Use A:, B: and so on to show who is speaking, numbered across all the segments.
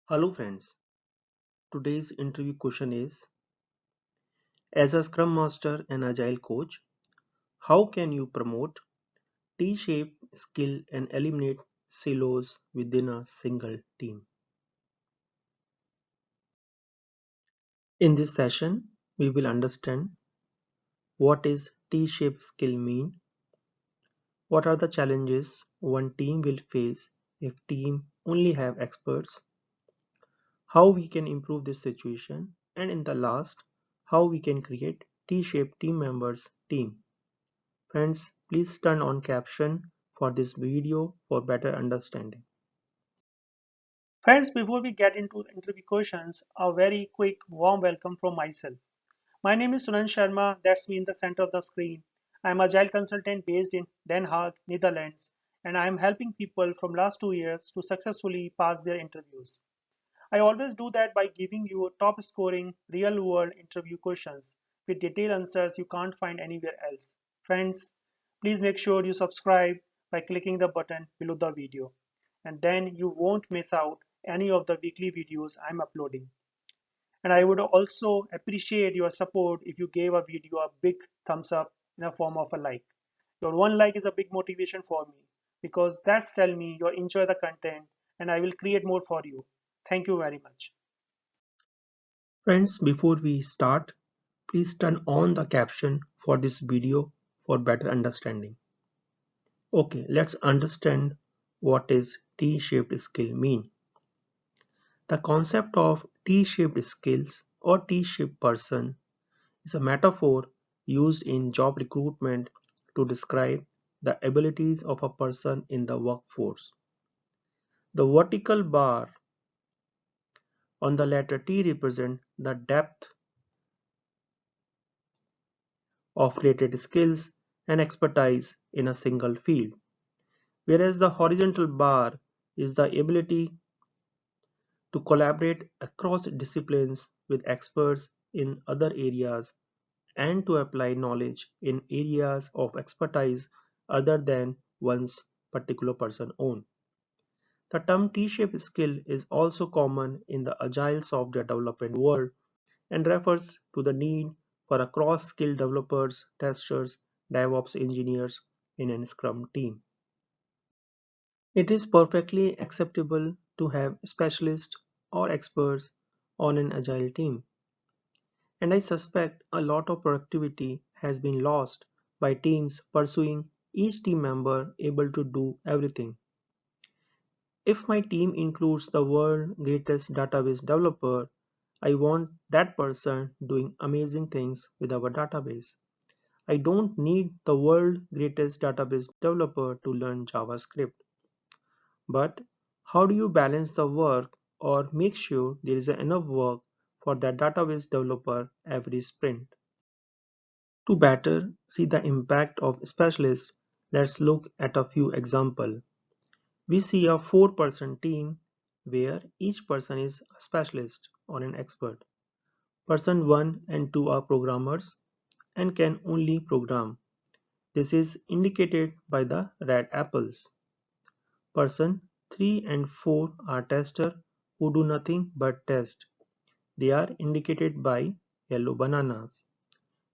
A: Hello friends, today's interview question is: as a Scrum Master and Agile coach, how can you promote T-shaped skill and eliminate silos within a single team? In this session, we will understand what is T-shaped skill mean, what are the challenges one team will face if team only have experts, how we can improve this situation, and in the last, how we can create T-shaped team members team. Friends, please turn on caption for this video for better understanding.
B: Friends, before we get into the interview questions, a very quick warm welcome from myself. My name is Sunandsharrma, that's me in the center of the screen. I'm Agile consultant based in Den Haag, Netherlands, and I'm helping people from last 2 years to successfully pass their interviews. I always do that by giving you top scoring real world interview questions with detailed answers you can't find anywhere else. Friends, please make sure you subscribe by clicking the button below the video, and then you won't miss out any of the weekly videos I'm uploading. And I would also appreciate your support if you gave a video a big thumbs up in a form of a like. Your one like is a big motivation for me because that's tell me you enjoy the content and I will create more for you. Thank you very much.
A: Friends, before we start, please turn on the caption for this video for better understanding. Okay, let's understand what is T-shaped skill mean. The concept of T-shaped skills or T-shaped person is a metaphor used in job recruitment to describe the abilities of a person in the workforce. The vertical bar on the letter T represent the depth of related skills and expertise in a single field, whereas the horizontal bar is the ability to collaborate across disciplines with experts in other areas and to apply knowledge in areas of expertise other than one's particular person own. The term T-shaped skill is also common in the agile software development world and refers to the need for a cross-skilled developers, testers, DevOps engineers in a Scrum team. It is perfectly acceptable to have specialists or experts on an agile team, and I suspect a lot of productivity has been lost by teams pursuing each team member able to do everything. If my team includes the world's greatest database developer, I want that person doing amazing things with our database. I don't need the world's greatest database developer to learn JavaScript. But how do you balance the work or make sure there is enough work for that database developer every sprint? To better see the impact of specialists, let's look at a few examples. We see a four-person team where each person is a specialist or an expert. Person 1 and 2 are programmers and can only program. This is indicated by the red apples. Person 3 and 4 are testers who do nothing but test. They are indicated by yellow bananas.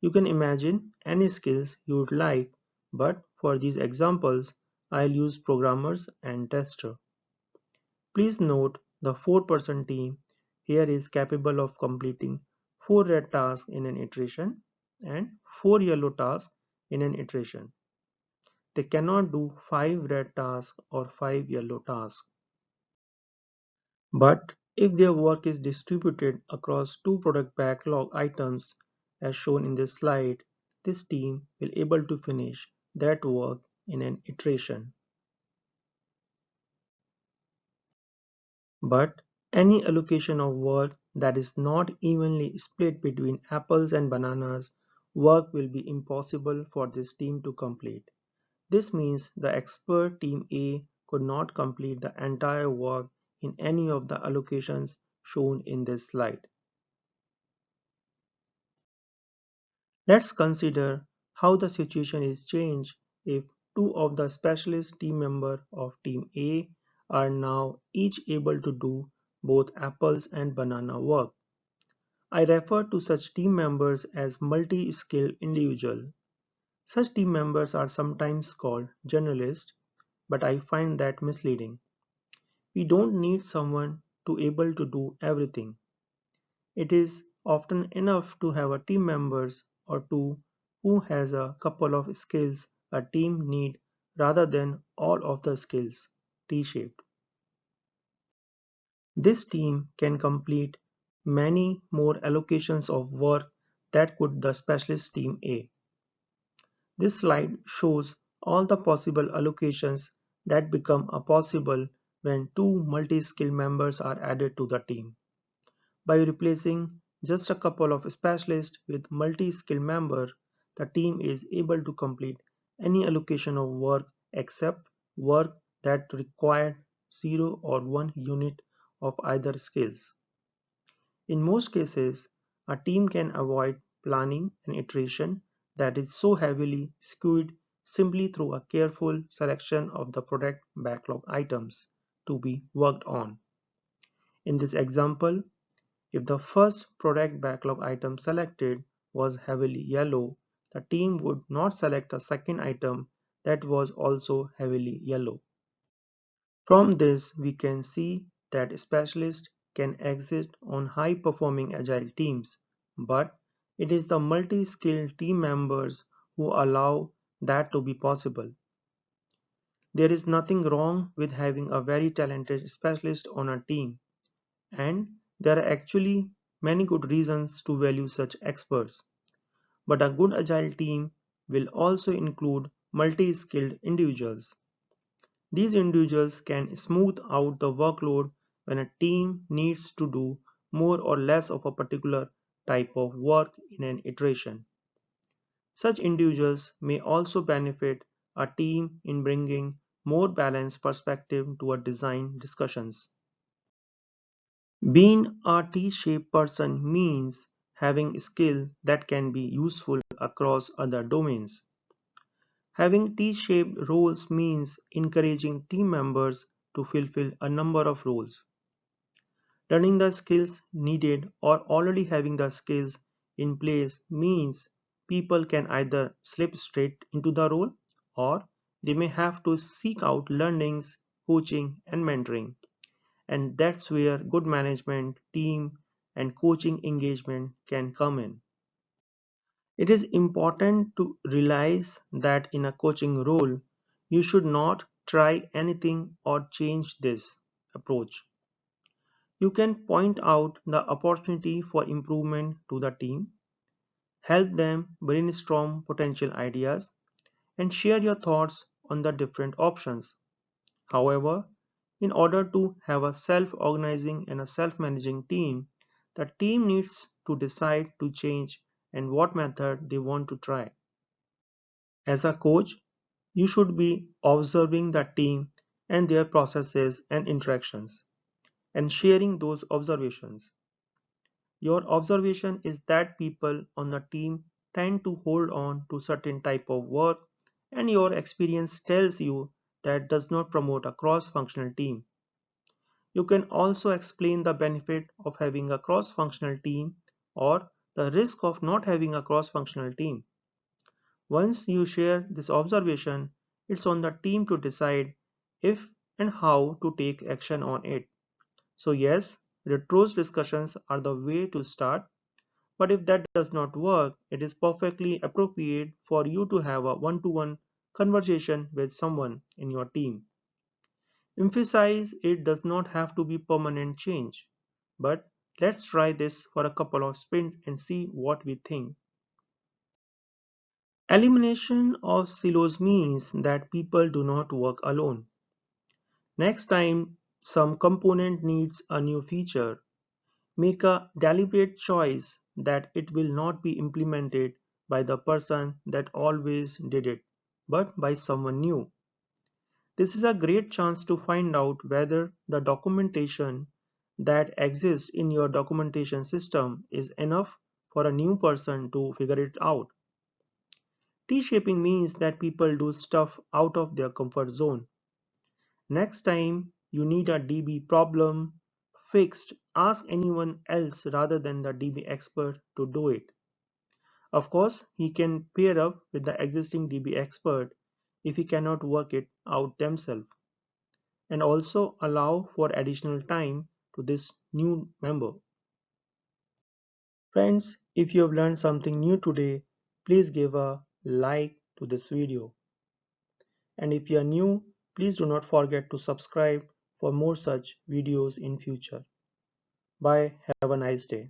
A: You can imagine any skills you would like, but for these examples, I'll use programmers and tester. Please note the four-person team here is capable of completing 4 red tasks in an iteration and 4 yellow tasks in an iteration. They cannot do 5 red tasks or 5 yellow tasks. But if their work is distributed across two product backlog items as shown in this slide, this team will able to finish that work in an iteration. But any allocation of work that is not evenly split between apples and bananas, work will be impossible for this team to complete. This means the expert team A could not complete the entire work in any of the allocations shown in this slide. Let's consider how the situation is changed if two of the specialist team members of team A are now each able to do both apples and banana work. I refer to such team members as multi-skilled individuals. Such team members are sometimes called generalists, but I find that misleading. We don't need someone to able to do everything. It is often enough to have a team members or two who has a couple of skills a team need rather than all of the skills T-shaped. This team can complete many more allocations of work that could the specialist team A. This slide shows all the possible allocations that become a possible when two multi-skill members are added to the team. By replacing just a couple of specialists with multi-skill member, the team is able to complete any allocation of work except work that required 0 or 1 unit of either skills. In most cases, a team can avoid planning and iteration that is so heavily skewed simply through a careful selection of the product backlog items to be worked on. In this example, if the first product backlog item selected was heavily yellow, the team would not select a second item that was also heavily yellow. From this, we can see that specialists can exist on high-performing agile teams, but it is the multi-skilled team members who allow that to be possible. There is nothing wrong with having a very talented specialist on a team, and there are actually many good reasons to value such experts. But a good agile team will also include multi-skilled individuals. These individuals can smooth out the workload when a team needs to do more or less of a particular type of work in an iteration. Such individuals may also benefit a team in bringing more balanced perspective to a design discussions. Being a T-shaped person means having skill that can be useful across other domains. Having T-shaped roles means encouraging team members to fulfill a number of roles. Learning the skills needed or already having the skills in place means people can either slip straight into the role or they may have to seek out learnings, coaching, and mentoring. And that's where good management, team, and coaching engagement can come in. It is important to realize that in a coaching role, you should not try anything or change this approach. You can point out the opportunity for improvement to the team, help them brainstorm potential ideas, and share your thoughts on the different options. However, in order to have a self-organizing and a self-managing team, the team needs to decide to change and what method they want to try. As a coach, you should be observing the team and their processes and interactions and sharing those observations. Your observation is that people on the team tend to hold on to certain type of work and your experience tells you that does not promote a cross-functional team. You can also explain the benefit of having a cross-functional team or the risk of not having a cross-functional team. Once you share this observation, it's on the team to decide if and how to take action on it. So yes, retros discussions are the way to start, but if that does not work, it is perfectly appropriate for you to have a one-to-one conversation with someone in your team. Emphasize it does not have to be permanent change, but let's try this for a couple of sprints and see what we think. Elimination of silos means that people do not work alone. Next time some component needs a new feature, make a deliberate choice that it will not be implemented by the person that always did it, but by someone new. This is a great chance to find out whether the documentation that exists in your documentation system is enough for a new person to figure it out. T-shaping means that people do stuff out of their comfort zone. Next time you need a DB problem, fixed, ask anyone else rather than the DB expert to do it. Of course, he can pair up with the existing DB expert if he cannot work it out themselves, and also allow for additional time to this new member. Friends, if you have learned something new today, please give a like to this video. And if you are new, please do not forget to subscribe for more such videos in future. Bye, have a nice day.